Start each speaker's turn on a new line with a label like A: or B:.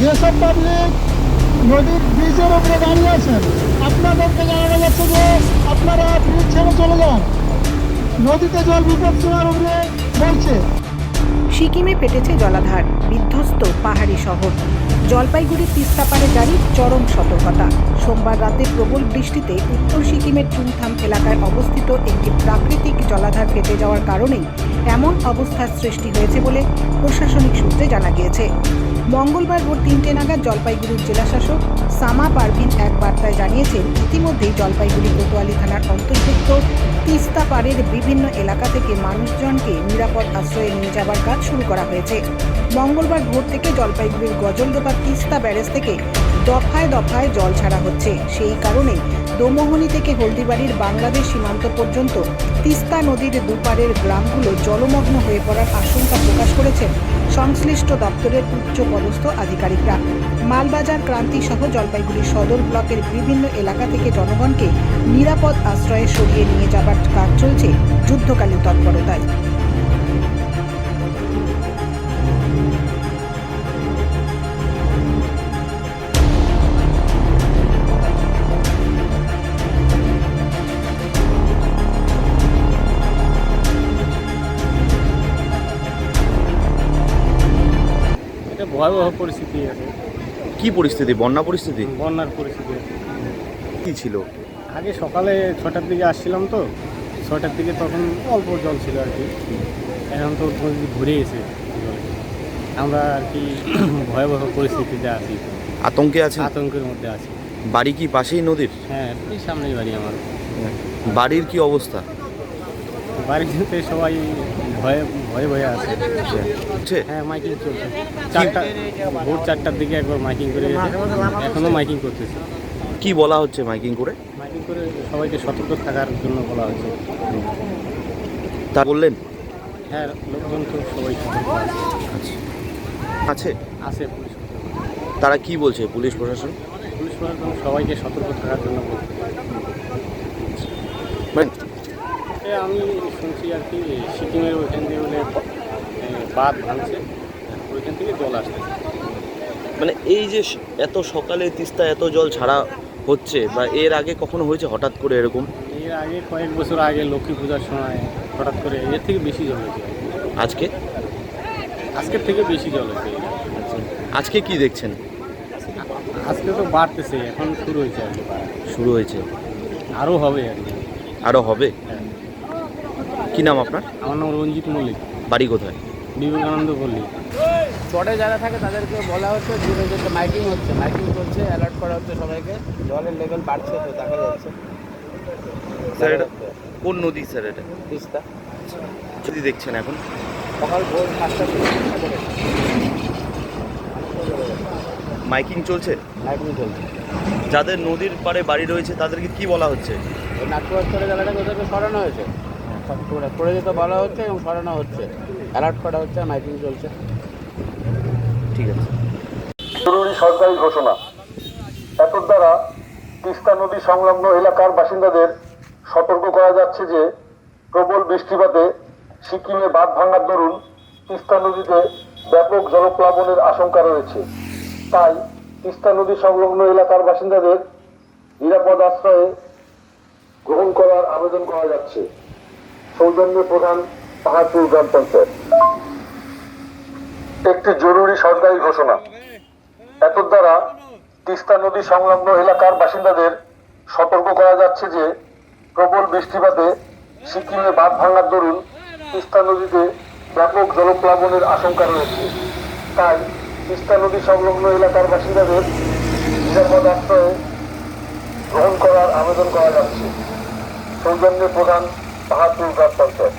A: যেসব পাবলিক নদীর ব্রিজের উপরে দাঁড়িয়ে আছেন, আপনাদেরকে জানানো যাচ্ছে যে আপনারা ব্রিজ ছেড়ে চলে যান। নদীতে জল বিপদ সীমার উপরে বলছে।
B: সিকিমে ফেটেছে জলাধার, বিধ্বস্ত পাহাড়ি শহর। জলপাইগুড়ির তিস্তাপাড়ে জারি চরম সতর্কতা। সোমবার রাতে প্রবল বৃষ্টিতে উত্তর সিকিমের চুংথাম এলাকায় অবস্থিত একটি প্রাকৃতিক জলাধার ফেটে যাওয়ার কারণেই এমন অবস্থার সৃষ্টি হয়েছে বলে প্রশাসনিক সূত্রে জানা গিয়েছে। মঙ্গলবার ভোর 3টে নাগাদ জলপাইগুড়ির জেলাশাসক সামা পারভিন এক বার্তায় জানিয়েছেন, ইতিমধ্যেই জলপাইগুড়ি কোতোয়ালি থানার অন্তর্ভুক্ত তিস্তাপাড়ের বিভিন্ন এলাকা থেকে মানুষজনকে নিরাপদ আশ্রয়ে নিয়ে যাবার কাজ শুরু করা হয়েছে। মঙ্গলবার ভোর থেকে জলপাইগুড়ির গজলডোবা তিস্তা ব্যারেজ থেকে দফায় দফায় জল ছাড়া হচ্ছে। সেই কারণে দোমোহনী থেকে হলদিবাড়ির বাংলাদেশ সীমান্ত পর্যন্ত তিস্তা নদীর দুপারের গ্রামগুলো জলমগ্ন হয়ে পড়ার আশঙ্কা প্রকাশ করেছেন সংশ্লিষ্ট দপ্তরের উচ্চ পদস্থ আধিকারিকরা। মালবাজার ক্রান্তি সহ জলপাইগুড়ি সদর ব্লকের বিভিন্ন এলাকা থেকে জনগণকে নিরাপদ আশ্রয়ে সরিয়ে নিয়ে যাবার কাজ চলছে যুদ্ধকালীন তৎপরতায়।
C: ভয়াবহ পরিস্থিতি আছে।
D: কি পরিস্থিতি? বন্যা পরিস্থিতি?
C: বন্যার পরিস্থিতি
D: কি ছিল?
C: আগে সকালে 6টার দিকে আসছিলাম, তো 6টার দিকে তখন অল্প জল ছিল আর কি। এখন তো নদী ঘুরে গেছে জলে। আমরা আর কি ভয়াবহ পরিস্থিতিতে আছি,
D: আতঙ্কে আছে?
C: আতঙ্কের মধ্যে আছি।
D: বাড়ি কি পাশেই নদীর?
C: হ্যাঁ, এই সামনেই বাড়ি আমার।
D: বাড়ির কি অবস্থা?
C: বাড়িতে সবাই ভয়ে ভয়ে ভয়ে আছে।
D: হচ্ছে?
C: হ্যাঁ, মাইকিং চলছে। ভোর 4টার দিকে একবার মাইকিং করে গেছে, এখনও মাইকিং করতেছে।
D: কি বলা হচ্ছে মাইকিং করে?
C: মাইকিং করে সবাইকে সতর্ক থাকার জন্য বলা হচ্ছে।
D: তা বললেন?
C: হ্যাঁ, লোকজন তো সবাই সতর্ক আছে।
D: আছে?
C: আছে পুলিশ।
D: তারা কি বলছে পুলিশ প্রশাসন?
C: পুলিশ প্রশাসন সবাইকে সতর্ক থাকার জন্য বলছে। আমি শুনছি আর কি সিকিমের ওইখান দিয়ে বলে বাঁধ ভাঙছে, ওইখান থেকে জল আসতেছে।
D: মানে এই যে এত সকালে তিস্তা এত জল ছাড়া হচ্ছে, বা এর আগে কখনো হয়েছে হঠাৎ করে এরকম?
C: এর আগে কয়েক বছর আগে লক্ষ্মী পূজার সময় হঠাৎ করে এর থেকে বেশি জল হয়েছে।
D: আজকে?
C: আজকের থেকে বেশি জল হয়েছে।
D: আজকে কি দেখছেন?
C: আজকে তো বাড়তেছে, এখন শুরু হয়েছে আর কি।
D: শুরু হয়েছে,
C: আরও হবে আর কি।
D: আরও হবে?
C: হ্যাঁ।
D: কি নাম আপনার?
C: আমার নাম রঞ্জিত মল্লিক।
D: বাড়ি কোথায়?
C: বিবেকানন্দ পল্লী।
E: চটে যারা থাকে তাদেরকে বলা হচ্ছে দূরে যেতে, মাইকিং হচ্ছে, মাইকিং চলছে, অ্যালার্ট করা হচ্ছে সবাইকে। জলের লেভেল বাড়ছে, তো দেখা যাচ্ছে।
D: স্যার এটা কোন নদী স্যার? এটা
E: তিস্তা।
D: যদি দেখছেন এখন
E: সকাল ভোর 5টা থেকে
D: মাইকিং চলছে?
E: মাইকিং চলছে।
D: যাদের নদীর পাড়ে বাড়ি রয়েছে তাদেরকে কি বলা হচ্ছে?
E: ওই নাট্যবাস্তরের জায়গাটাকে ওদেরকে সরানো হয়েছে, করে যেতে বলা হচ্ছে এবং সরানো হচ্ছে, অ্যালার্ট করা হচ্ছে, মাইকিং চলছে।
D: ঠিক আছে।
F: জরুরি সরকারি ঘোষণা। এতর দ্বারা তিস্তা নদী সংলগ্ন এলাকার বাসিন্দাদের সতর্ক করা যাচ্ছে যে প্রবল বৃষ্টিপাতে সিকিমে বাঁধ ভাঙার দরুন তিস্তা নদীতে ব্যাপক জলপ্লাবনের আশঙ্কা রয়েছে। তাই তিস্তা নদী সংলগ্ন এলাকার বাসিন্দাদের নিরাপদ আশ্রয়ে গ্রহণ করার আবেদন করা যাচ্ছে। সৌজন্যে প্রধান পাহাড়পুর গ্রাম পঞ্চায়েত। একটি জরুরি সরকারি ঘোষণা। এতর দ্বারা তিস্তা নদী সংলগ্ন এলাকার বাসিন্দাদের সতর্ক করা যাচ্ছে যে প্রবল বৃষ্টিপাতে সিকিমে বাঁধ ভাঙার দরুন তিস্তা নদীতে ব্যাপক জলপ্লাবনের আশঙ্কা রয়েছে। তাই তিস্তা নদী সংলগ্ন এলাকার বাসিন্দাদের নিরাপদ আশ্রয়ে গ্রহণ করার আবেদন করা যাচ্ছে। সৌজন্যে প্রধান পাহাড়পুর গ্রাম পঞ্চায়েত।